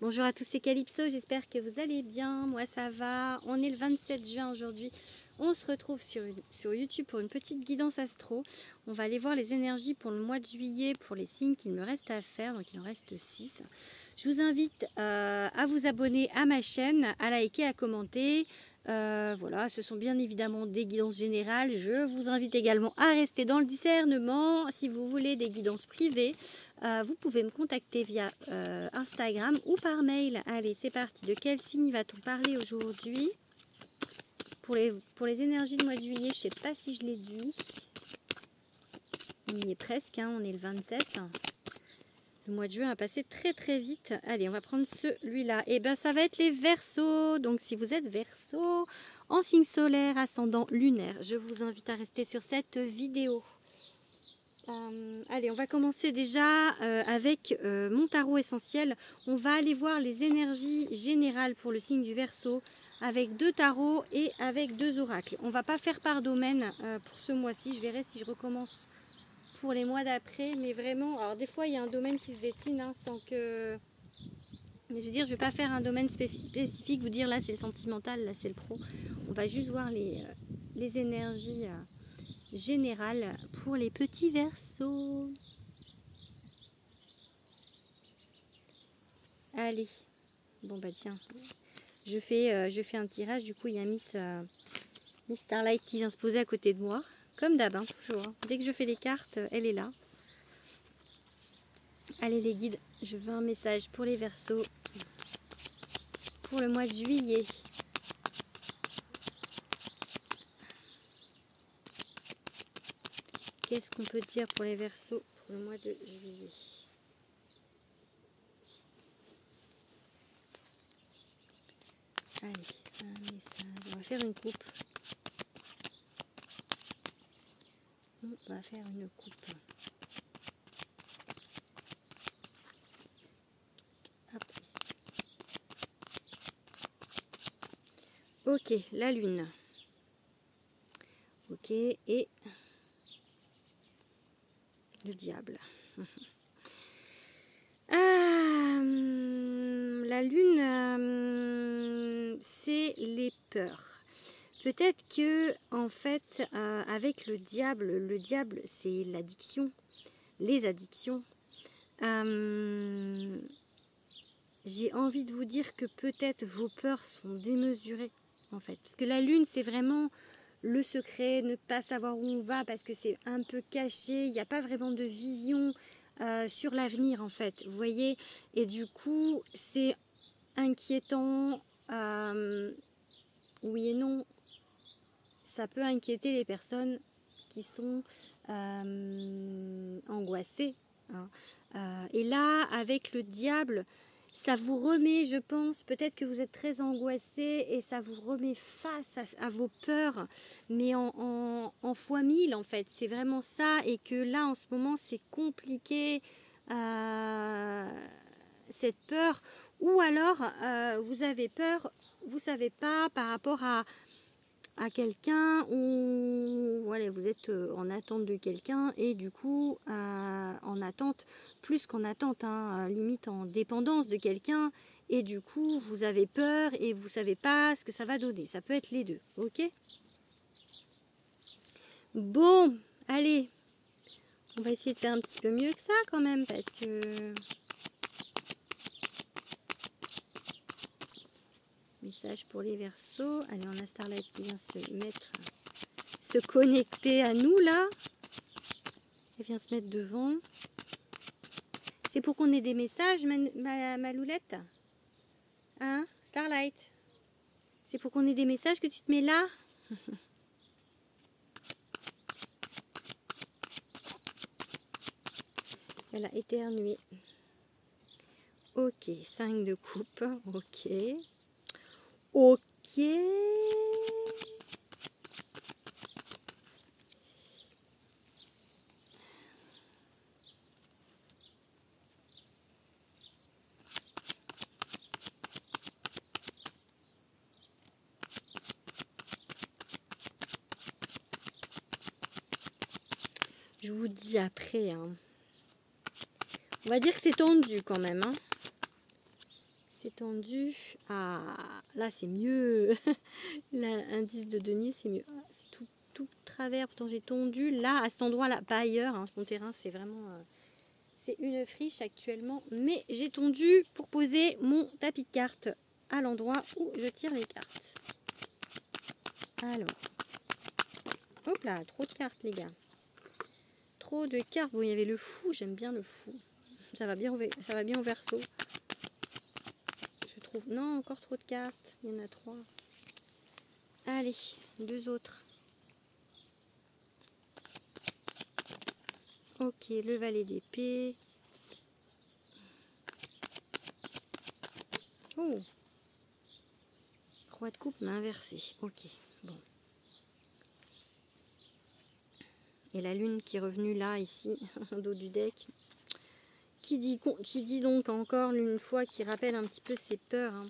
Bonjour à tous, c'est Calypso, j'espère que vous allez bien. Moi ça va, on est le 27 juin aujourd'hui. On se retrouve sur YouTube pour une petite guidance astro. On va aller voir les énergies pour le mois de juillet, pour les signes qu'il me reste à faire, donc il en reste 6. Je vous invite à vous abonner à ma chaîne, à liker, à commenter. Voilà, ce sont bien évidemment des guidances générales. Je vous invite également à rester dans le discernement. Si vous voulez des guidances privées, vous pouvez me contacter via Instagram ou par mail. Allez, c'est parti. De quel signe va-t-on parler aujourd'hui pour les énergies du mois de juillet, je ne sais pas si je l'ai dit. On y est presque, hein, on est le 27. Le mois de juin a passé très très vite. Allez, on va prendre celui-là. Et bien, ça va être les Verseaux. Donc, si vous êtes Verseau, en signe solaire, ascendant lunaire, je vous invite à rester sur cette vidéo. Allez, on va commencer déjà avec mon tarot essentiel. On va aller voir les énergies générales pour le signe du Verseau avec 2 tarots et avec 2 oracles. On va pas faire par domaine pour ce mois-ci. Je verrai si je recommence pour les mois d'après. Mais vraiment, alors des fois, il y a un domaine qui se dessine hein, sans que... Mais je veux dire, je vais pas faire un domaine spécifique, vous dire là c'est le sentimental, là c'est le pro. On va juste voir les énergies... générale pour les petits Verseaux. Allez, bon bah tiens, je fais un tirage. Du coup il y a Miss Starlight qui vient se poser à côté de moi, comme d'hab, hein, toujours. Hein. Dès que je fais les cartes, elle est là. Allez les guides, je veux un message pour les Verseaux pour le mois de juillet. Qu'est-ce qu'on peut dire pour les Verseaux pour le mois de juillet? Allez, un message. On va faire une coupe. On va faire une coupe. Hop. Ok, la lune. Ok, et le diable. La lune, c'est les peurs. Peut-être que, en fait, avec le diable, c'est l'addiction, les addictions. J'ai envie de vous dire que peut-être vos peurs sont démesurées, en fait. Parce que la lune, c'est vraiment le secret, ne pas savoir où on va parce que c'est un peu caché, il n'y a pas vraiment de vision sur l'avenir, en fait. Vous voyez? Et du coup, c'est inquiétant. Oui et non. Ça peut inquiéter les personnes qui sont angoissées. Hein. Et là, avec le diable, ça vous remet, je pense, peut-être que vous êtes très angoissé et ça vous remet face à vos peurs, mais en fois 1000 en fait. C'est vraiment ça et que là, en ce moment, c'est compliqué, cette peur. Ou alors, vous avez peur, vous ne savez pas par rapport à quelqu'un ou voilà, vous êtes en attente de quelqu'un et du coup en attente, plus qu'en attente, hein, limite en dépendance de quelqu'un et du coup vous avez peur et vous savez pas ce que ça va donner. Ça peut être les deux, ok? Bon, allez, on va essayer de faire un petit peu mieux que ça quand même parce que... Message pour les Verseaux. Allez, on a Starlight qui vient se connecter à nous là. Elle vient se mettre devant. C'est pour qu'on ait des messages, ma loulette? Hein, Starlight? C'est pour qu'on ait des messages que tu te mets là? Elle a éternué. Ok, 5 de coupe. Ok. Ok. Je vous dis après. Hein. On va dire que c'est tendu quand même. Hein. C'est tendu. Ah, là c'est mieux. L'indice de denier, c'est mieux. Ah, c'est tout travers. Pourtant j'ai tendu là, à cet endroit-là, pas ailleurs. Hein. Mon terrain, c'est vraiment... c'est une friche actuellement. Mais j'ai tendu pour poser mon tapis de cartes à l'endroit où je tire les cartes. Alors. Hop là, trop de cartes les gars. Trop de cartes. Bon, il y avait le fou. J'aime bien le fou. Ça va bien au verso. Je trouve. Non, encore trop de cartes. Il y en a 3. Allez, 2 autres. Ok, le valet d'épée. Oh. Roi de coupe, main inversée. Ok, bon. Et la lune qui est revenue là, ici, au dos du deck. Qui dit donc encore une fois, qui rappelle un petit peu ses peurs. Hein.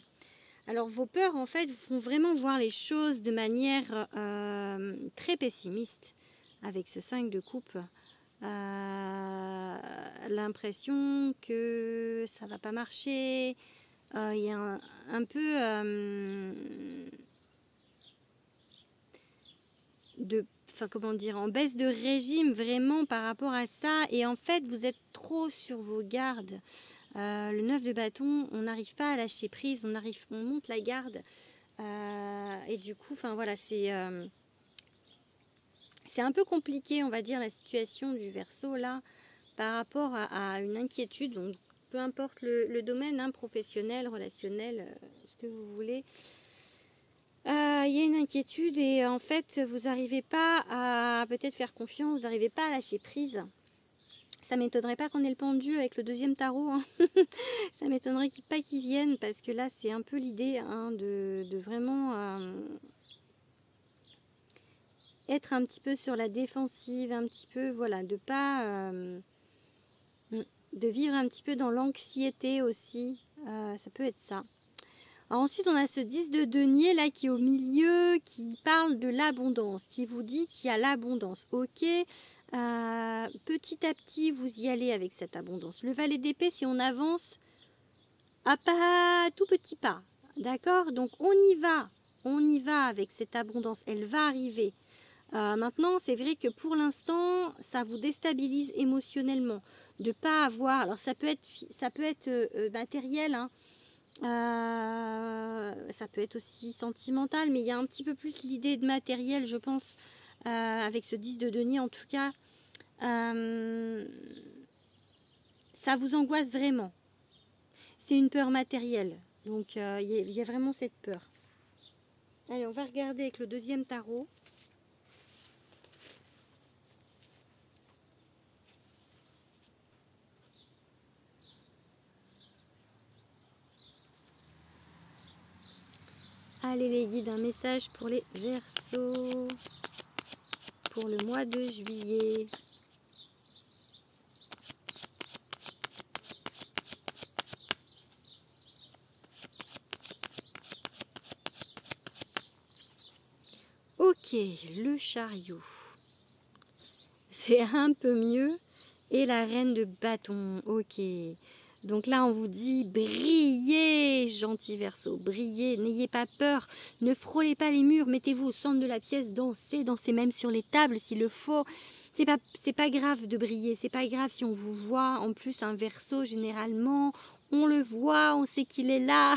Alors vos peurs, en fait, vous font vraiment voir les choses de manière très pessimiste. Avec ce 5 de coupe. L'impression que ça va pas marcher. Il y a un peu... enfin comment dire, en baisse de régime vraiment par rapport à ça, et en fait vous êtes trop sur vos gardes. Le 9 de bâton, on n'arrive pas à lâcher prise, on monte la garde, et du coup, enfin voilà, c'est un peu compliqué, on va dire, la situation du Verseau là, par rapport à une inquiétude. Donc peu importe le domaine, hein, professionnel, relationnel, ce que vous voulez. Il y a une inquiétude et en fait vous n'arrivez pas à peut-être faire confiance, vous n'arrivez pas à lâcher prise. Ça m'étonnerait pas qu'on ait le pendu avec le deuxième tarot. Hein. Ça m'étonnerait pas qu'il vienne, parce que là c'est un peu l'idée, hein, de vraiment être un petit peu sur la défensive, un petit peu, voilà, de pas... de vivre un petit peu dans l'anxiété aussi. Ça peut être ça. Alors ensuite, on a ce 10 de denier là qui est au milieu, qui parle de l'abondance, qui vous dit qu'il y a l'abondance. Ok, petit à petit, vous y allez avec cette abondance. Le valet d'épée, si on avance à pas tout petit pas, d'accord? Donc on y va avec cette abondance, elle va arriver. Maintenant, c'est vrai que pour l'instant, ça vous déstabilise émotionnellement de pas avoir. Alors ça peut être matériel, hein. Ça peut être aussi sentimental, mais il y a un petit peu plus l'idée de matériel, je pense, avec ce 10 de denier en tout cas. Ça vous angoisse vraiment. C'est une peur matérielle, donc il y a vraiment cette peur. Allez, on va regarder avec le deuxième tarot. Allez les guides, un message pour les Verseaux pour le mois de juillet. Ok, le chariot. C'est un peu mieux. Et la reine de bâton. Ok. Donc là, on vous dit, brillez, gentil Verseau, brillez, n'ayez pas peur, ne frôlez pas les murs, mettez-vous au centre de la pièce, dansez même sur les tables s'il le faut. C'est pas grave de briller, c'est pas grave si on vous voit. En plus, un Verseau, généralement, on le voit, on sait qu'il est là.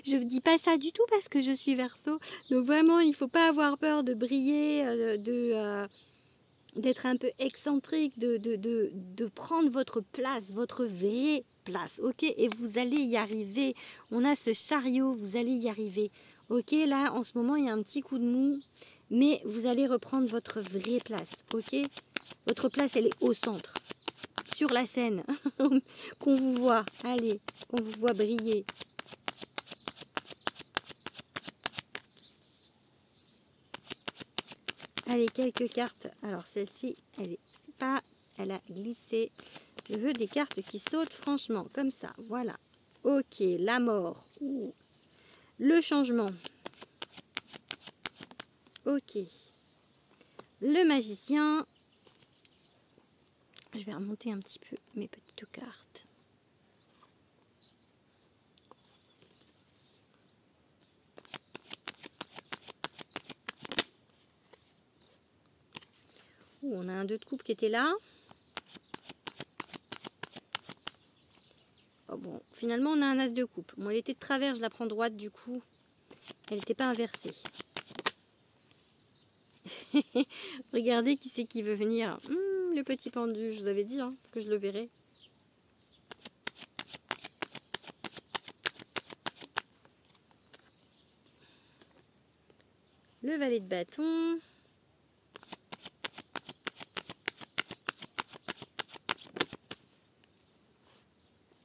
Je ne dis pas ça du tout parce que je suis Verseau. Donc vraiment, il ne faut pas avoir peur de briller, d'être un peu excentrique, de prendre votre place, votre vraie place, ok? Et vous allez y arriver. On a ce chariot, vous allez y arriver. Ok, là, en ce moment, il y a un petit coup de mou, mais vous allez reprendre votre vraie place, ok? Votre place, elle est au centre, sur la scène, qu'on vous voit, allez, qu'on vous voit briller. Allez, quelques cartes. Alors, celle-ci, elle a glissé. Je veux des cartes qui sautent franchement, comme ça. Voilà. Ok, la mort. Ouh. Le changement. Ok. Le magicien. Je vais remonter un petit peu mes petites cartes. on a un 2 de coupe qui était là. Oh, bon, finalement, on a un as de coupe. Bon, elle était de travers, je la prends droite, du coup, elle n'était pas inversée. Regardez qui c'est qui veut venir. Le petit pendu, je vous avais dit hein, que je le verrais. Le valet de bâton.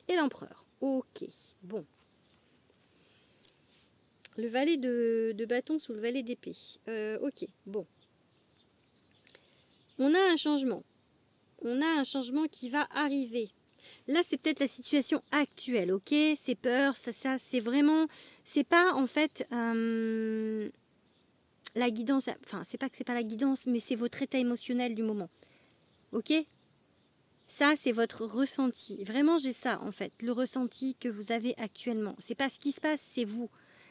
Et l'empereur. Ok, bon. Le valet de bâton sous le valet d'épée. Ok, bon. On a un changement. On a un changement qui va arriver. Là, c'est peut-être la situation actuelle, ok? C'est peur, ça c'est vraiment... C'est pas, en fait, la guidance... Enfin, c'est pas que c'est pas la guidance, mais c'est votre état émotionnel du moment. Ok? Ça, c'est votre ressenti. Vraiment, j'ai ça, en fait. Le ressenti que vous avez actuellement. C'est pas ce qui se passe, c'est vous.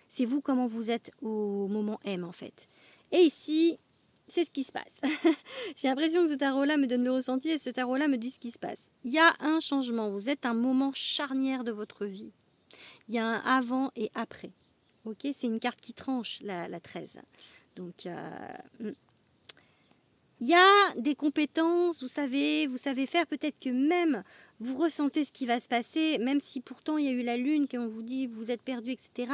C'est vous comment vous êtes au moment M, en fait. Et ici, c'est ce qui se passe. J'ai l'impression que ce tarot-là me donne le ressenti et ce tarot-là me dit ce qui se passe. Il y a un changement. Vous êtes un moment charnière de votre vie. Il y a un avant et après. Ok, c'est une carte qui tranche, la 13. Donc, il y a des compétences, vous savez faire, peut-être que même vous ressentez ce qui va se passer, même si pourtant il y a eu la lune, qu'on vous dit vous êtes perdu, etc.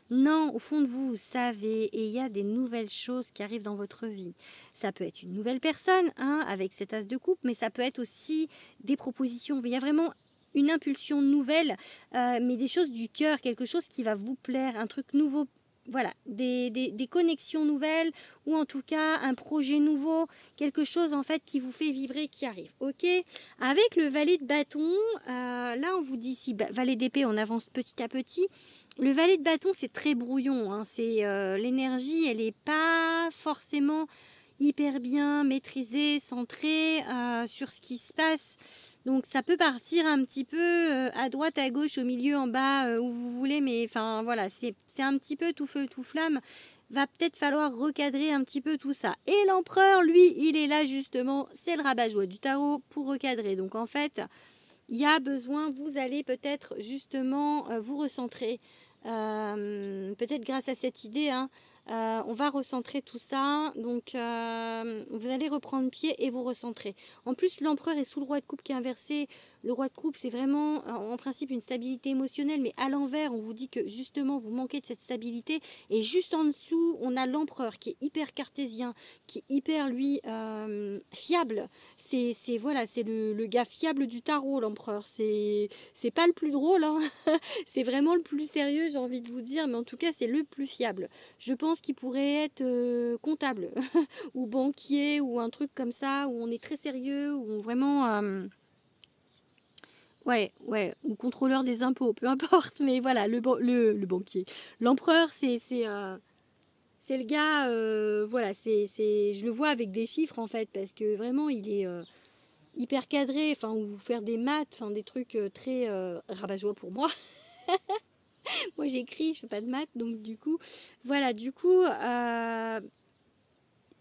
Non, au fond de vous, vous savez, et il y a des nouvelles choses qui arrivent dans votre vie. Ça peut être une nouvelle personne, hein, avec cet as de coupe, mais ça peut être aussi des propositions. Il y a vraiment une impulsion nouvelle, mais des choses du cœur, quelque chose qui va vous plaire, un truc nouveau. Voilà, des connexions nouvelles ou en tout cas un projet nouveau, quelque chose en fait qui vous fait vibrer, qui arrive. Ok, avec le valet de bâton, là on vous dit ici, valet d'épée, on avance petit à petit. Le valet de bâton, c'est très brouillon, hein, c'est l'énergie, elle n'est pas forcément hyper bien maîtrisée, centrée sur ce qui se passe. Donc ça peut partir un petit peu à droite, à gauche, au milieu, en bas, où vous voulez, mais enfin voilà, c'est un petit peu tout feu, tout flamme. Va peut-être falloir recadrer un petit peu tout ça. Et l'empereur, lui, il est là justement, c'est le rabat-joie du tarot pour recadrer. Donc en fait, il y a besoin, vous allez peut-être justement vous recentrer. Peut-être grâce à cette idée, hein, on va recentrer tout ça. Donc vous allez reprendre pied et vous recentrer. En plus, l'empereur est sous le roi de coupe qui est inversé. Le roi de coupe, c'est vraiment en principe une stabilité émotionnelle, mais à l'envers, on vous dit que justement vous manquez de cette stabilité. Et juste en dessous, on a l'empereur qui est hyper cartésien, qui est hyper lui fiable. C'est voilà, c'est le gars fiable du tarot, l'empereur. C'est pas le plus drôle, hein. C'est vraiment le plus sérieux, j'ai envie de vous dire, mais en tout cas, c'est le plus fiable. Je pense qu'il pourrait être comptable ou banquier ou un truc comme ça, où on est très sérieux, où on vraiment... Ouais, ou contrôleur des impôts, peu importe, mais voilà, le banquier. L'empereur, c'est le gars, voilà, je le vois avec des chiffres en fait, parce que vraiment, il est hyper cadré, enfin, ou faire des maths, enfin, des trucs très rabat-joie pour moi. Moi j'écris, je fais pas de maths, donc du coup, voilà,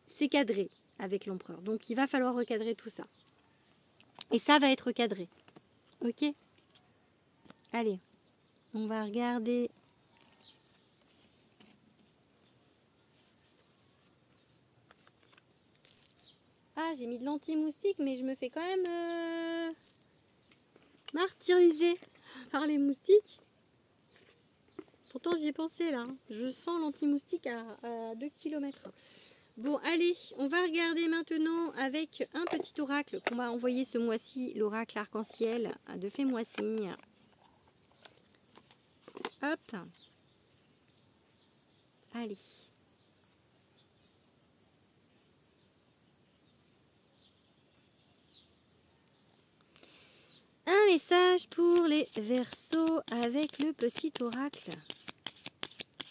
c'est cadré avec l'empereur. Donc il va falloir recadrer tout ça. Et ça va être recadré. Ok? Allez, on va regarder. Ah, j'ai mis de l'anti-moustique, mais je me fais quand même martyriser par les moustiques. Pourtant j'y ai pensé là. Je sens l'anti-moustique à 2 km. Bon, allez, on va regarder maintenant avec un petit oracle qu'on m'a envoyé ce mois-ci, l'oracle arc-en-ciel de Fais-moi signe. Hop. Allez. Un message pour les Verseaux avec le petit oracle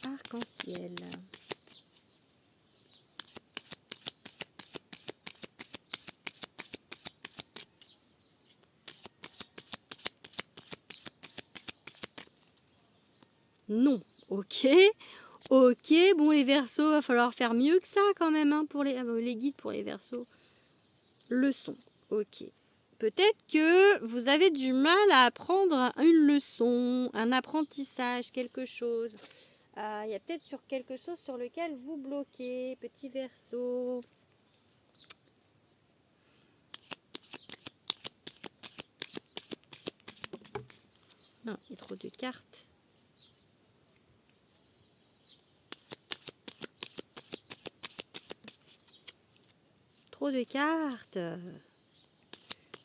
arc-en-ciel. Non, ok, bon les Verseaux, va falloir faire mieux que ça quand même, hein, pour les guides pour les Verseaux. leçon. Ok. Peut-être que vous avez du mal à apprendre une leçon, un apprentissage, quelque chose. Il y a peut-être sur quelque chose sur lequel vous bloquez, petit Verseau. Non, il y a trop de cartes. Trop de cartes.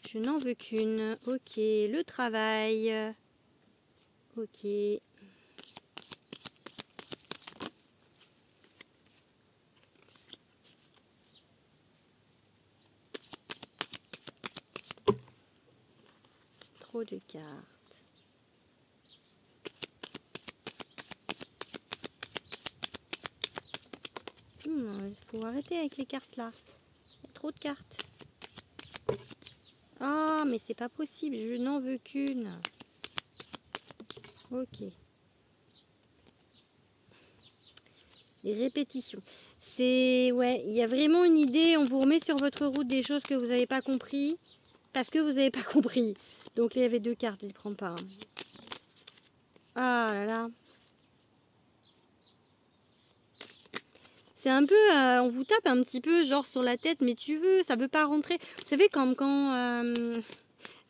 Je n'en veux qu'une. Ok, le travail. Ok. Trop de cartes. Il faut arrêter avec les cartes là. Il y a trop de cartes. Ah, mais c'est pas possible, je n'en veux qu'une. Ok. Les répétitions. C'est... Ouais, il y a vraiment une idée, on vous remet sur votre route des choses que vous n'avez pas compris. Parce que vous n'avez pas compris. Donc il y avait 2 cartes, je ne prends pas. Ah là là. C'est un peu, on vous tape un petit peu genre sur la tête, mais tu veux, ça veut pas rentrer. Vous savez quand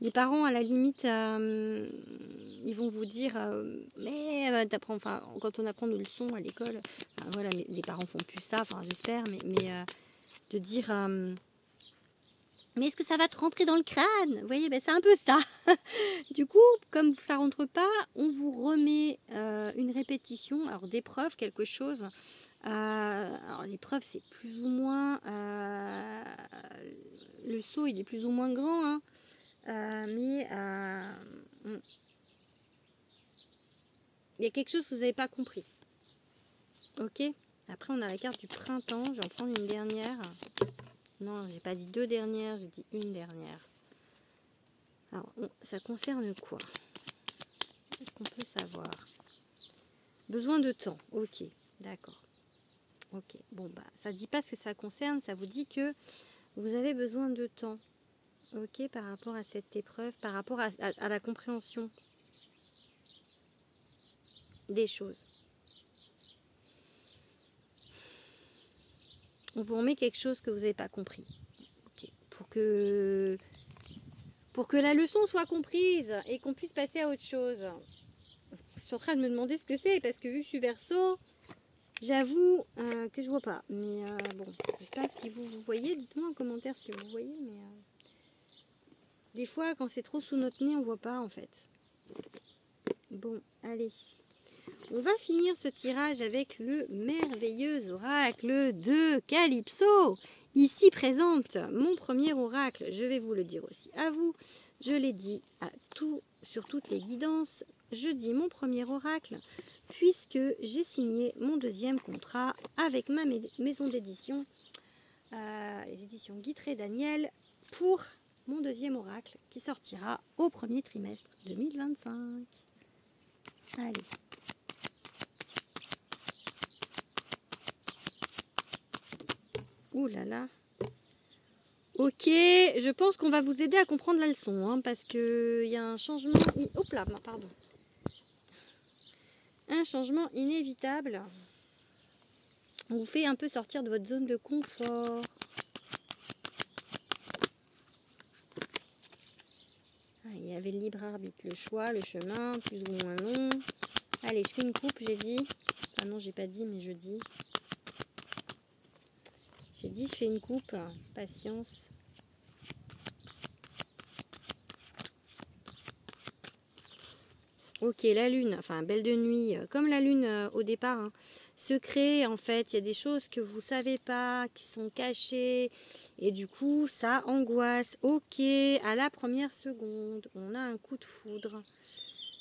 les parents à la limite, ils vont vous dire, mais t'apprends, enfin quand on apprend nos leçons à l'école, voilà, les parents font plus ça, enfin j'espère, mais de dire, mais est-ce que ça va te rentrer dans le crâne? Vous voyez, ben, c'est un peu ça. Du coup, comme ça rentre pas, on vous remet une répétition, alors d'épreuve, quelque chose. Alors l'épreuve, c'est plus ou moins... le saut, il est plus ou moins grand, hein, mais il y a quelque chose que vous n'avez pas compris. Ok? Après, on a la carte du printemps. Je vais en prendre une dernière. Non, j'ai pas dit 2 dernières, j'ai dit une dernière. Alors, ça concerne quoi? Est-ce qu'on peut savoir? Besoin de temps. Ok, d'accord. Ok, bon, bah, ça dit pas ce que ça concerne. Ça vous dit que vous avez besoin de temps. Ok, par rapport à cette épreuve, par rapport à la compréhension des choses. On vous remet quelque chose que vous n'avez pas compris. Okay. Pour que la leçon soit comprise et qu'on puisse passer à autre chose. Je suis en train de me demander ce que c'est parce que vu que je suis Verseau, j'avoue que je vois pas. Mais bon, je sais pas si vous voyez. Dites-moi en commentaire si vous voyez. Mais des fois, quand c'est trop sous notre nez, on voit pas en fait. Bon, allez. On va finir ce tirage avec le merveilleux oracle de Calypso. Ici présente mon premier oracle. Je vais vous le dire aussi à vous. Je l'ai dit sur toutes les guidances. Je dis mon premier oracle puisque j'ai signé mon 2e contrat avec ma maison d'édition, les éditions Guitry Daniel, pour mon 2e oracle qui sortira au 1er trimestre 2025. Allez. Ouh là là. Ok, je pense qu'on va vous aider à comprendre la leçon, hein, parce qu'il y a un changement... Hop là, pardon. Un changement inévitable. On vous fait un peu sortir de votre zone de confort. Il y avait le libre arbitre, le choix, le chemin, plus ou moins long. Allez, je fais une coupe, j'ai dit. Ah non, j'ai pas dit, mais je dis. J'ai dit, je fais une coupe. Patience. Ok, la lune, enfin belle de nuit, comme la lune au départ, hein, se crée en fait. Il y a des choses que vous savez pas, qui sont cachées, et du coup ça angoisse. Ok, à la première seconde, on a un coup de foudre.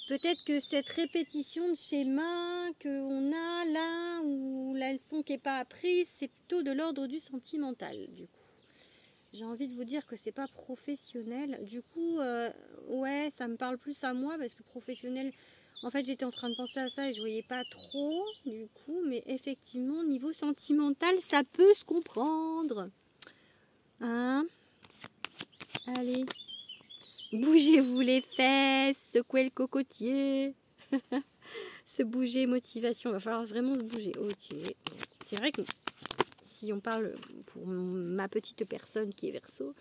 Peut-être que cette répétition de schéma qu'on a là, ou la leçon qui n'est pas apprise, c'est plutôt de l'ordre du sentimental, du coup. J'ai envie de vous dire que c'est pas professionnel. Du coup, ouais, ça me parle plus à moi parce que professionnel, en fait, j'étais en train de penser à ça et je voyais pas trop, du coup, mais effectivement, niveau sentimental, ça peut se comprendre. Hein? Allez. Bougez-vous les fesses, secouez le cocotier. Se bouger, motivation. Il va falloir vraiment se bouger. Ok. C'est vrai que si on parle pour ma petite personne qui est Verseau,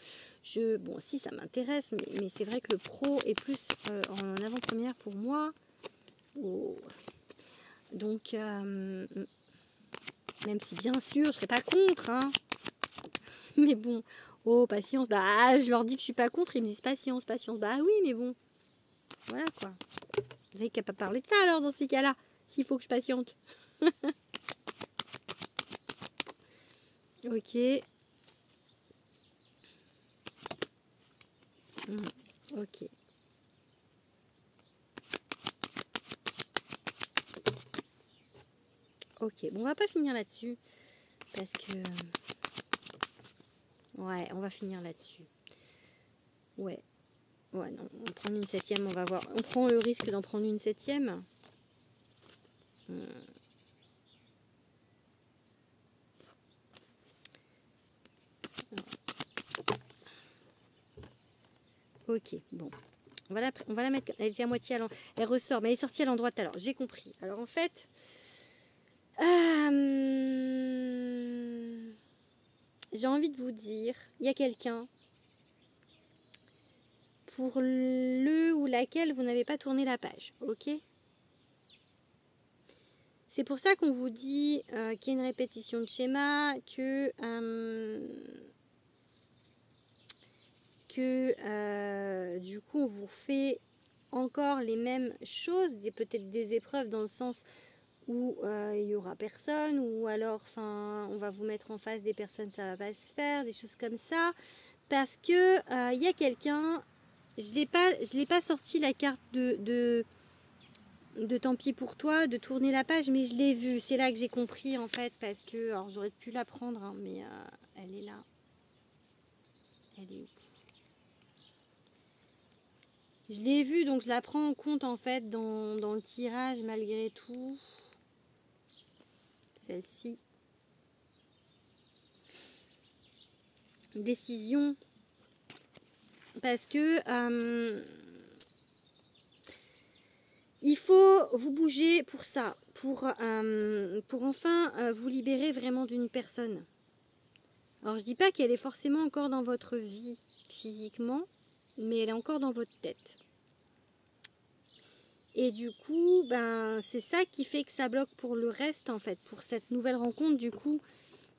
bon, si ça m'intéresse, mais c'est vrai que le pro est plus en avant-première pour moi. Oh. Donc, même si bien sûr, je ne serais pas contre, hein. Mais bon, oh, patience, bah, je leur dis que je suis pas contre, ils me disent patience, patience. Bah oui, mais bon, voilà quoi. Vous n'avez qu'à pas parler de ça alors dans ces cas-là, s'il faut que je patiente. Ok. Ok. Ok, bon, on va pas finir là-dessus, parce que... Ouais, on va finir là-dessus. Ouais. Ouais, non, on prend une septième, on va voir. On prend le risque d'en prendre une septième. Ok, bon. On va la mettre... Elle était à moitié à l'endroit. Elle ressort, mais elle est sortie à l'endroit tout à l'heure. J'ai compris. Alors, en fait... j'ai envie de vous dire, il y a quelqu'un pour le ou laquelle vous n'avez pas tourné la page, ok? C'est pour ça qu'on vous dit qu'il y a une répétition de schéma, que du coup on vous fait encore les mêmes choses, peut-être des épreuves dans le sens où il n'y aura personne, ou alors on va vous mettre en face des personnes, ça va pas se faire, des choses comme ça, parce que il y a quelqu'un, je l'ai pas sorti la carte de tant pis pour toi, de tourner la page, mais je l'ai vue, c'est là que j'ai compris en fait, parce que, alors j'aurais pu la prendre, hein, mais elle est là, elle est où? Je l'ai vue, donc je la prends en compte en fait dans le tirage malgré tout. Celle-ci. Décision. Parce que il faut vous bouger pour ça, pour enfin vous libérer vraiment d'une personne. Alors je dis pas qu'elle est forcément encore dans votre vie physiquement, mais elle est encore dans votre tête. Et du coup, ben, c'est ça qui fait que ça bloque pour le reste, en fait. Pour cette nouvelle rencontre, du coup,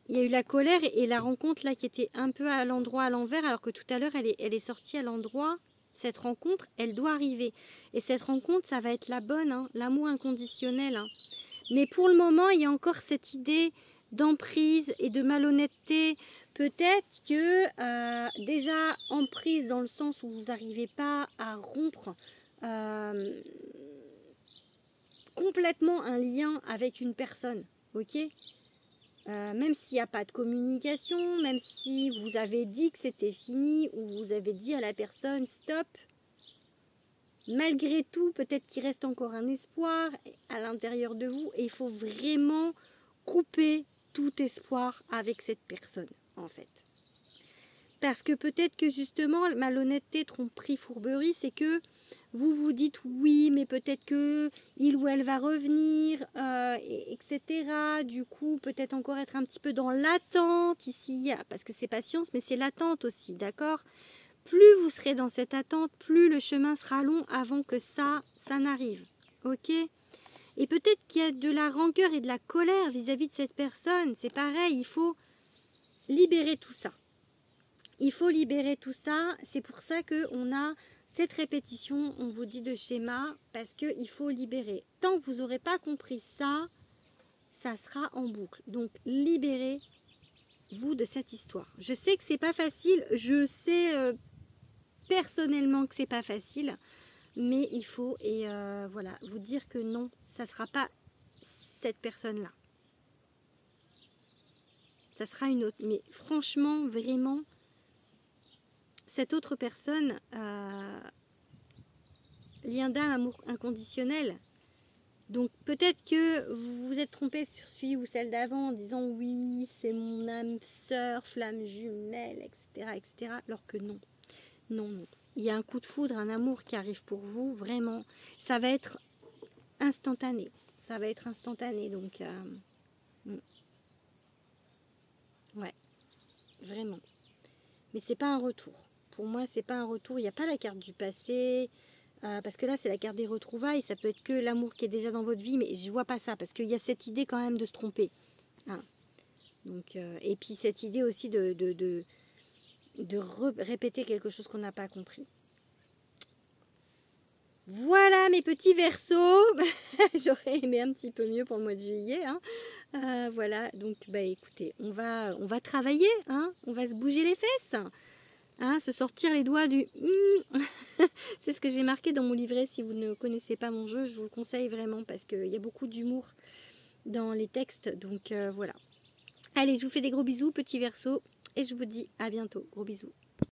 il y a eu la colère et la rencontre là qui était un peu à l'endroit à l'envers, alors que tout à l'heure, elle est sortie à l'endroit. Cette rencontre, elle doit arriver. Et cette rencontre, ça va être la bonne, hein, l'amour inconditionnel. Hein. Mais pour le moment, il y a encore cette idée d'emprise et de malhonnêteté. Peut-être que déjà emprise dans le sens où vous n'arrivez pas à rompre complètement un lien avec une personne, ok? Même s'il n'y a pas de communication, même si vous avez dit que c'était fini ou vous avez dit à la personne stop, malgré tout, peut-être qu'il reste encore un espoir à l'intérieur de vous et il faut vraiment couper tout espoir avec cette personne, en fait. Parce que peut-être que justement, malhonnêteté, tromperie, fourberie, c'est que vous vous dites oui, mais peut-être que il ou elle va revenir, etc. Du coup, peut-être encore être un petit peu dans l'attente ici, parce que c'est patience, mais c'est l'attente aussi, d'accord? Plus vous serez dans cette attente, plus le chemin sera long avant que ça n'arrive, ok? Et peut-être qu'il y a de la rancœur et de la colère vis-à-vis de cette personne, c'est pareil, il faut libérer tout ça. Il faut libérer tout ça, c'est pour ça qu'on a cette répétition, on vous dit de schéma, parce qu'il faut libérer. Tant que vous n'aurez pas compris ça, ça sera en boucle. Donc libérez-vous de cette histoire. Je sais que c'est pas facile, je sais personnellement que c'est pas facile, mais il faut voilà, vous dire que non, ça sera pas cette personne-là. Ça sera une autre. Mais franchement, vraiment, cette autre personne, lien d'âme, amour inconditionnel. Donc peut-être que vous vous êtes trompé sur celui ou celle d'avant en disant oui, c'est mon âme sœur, flamme jumelle, etc., etc. Alors que non. Non, non. Il y a un coup de foudre, un amour qui arrive pour vous, vraiment. Ça va être instantané. Ça va être instantané, donc... ouais, vraiment. Mais c'est pas un retour. Pour moi, c'est pas un retour. Il n'y a pas la carte du passé. Parce que là, c'est la carte des retrouvailles. Ça peut être que l'amour qui est déjà dans votre vie. Mais je vois pas ça. Parce qu'il y a cette idée quand même de se tromper. Hein. Donc, et puis cette idée aussi de répéter quelque chose qu'on n'a pas compris. Voilà mes petits versos. J'aurais aimé un petit peu mieux pour le mois de juillet. Hein. Voilà, donc bah écoutez, on va travailler, hein, on va se bouger les fesses, hein, se sortir les doigts du... C'est ce que j'ai marqué dans mon livret. Si vous ne connaissez pas mon jeu, je vous le conseille vraiment parce qu'il y a beaucoup d'humour dans les textes. Donc voilà. Allez, je vous fais des gros bisous, petits versos, et je vous dis à bientôt. Gros bisous.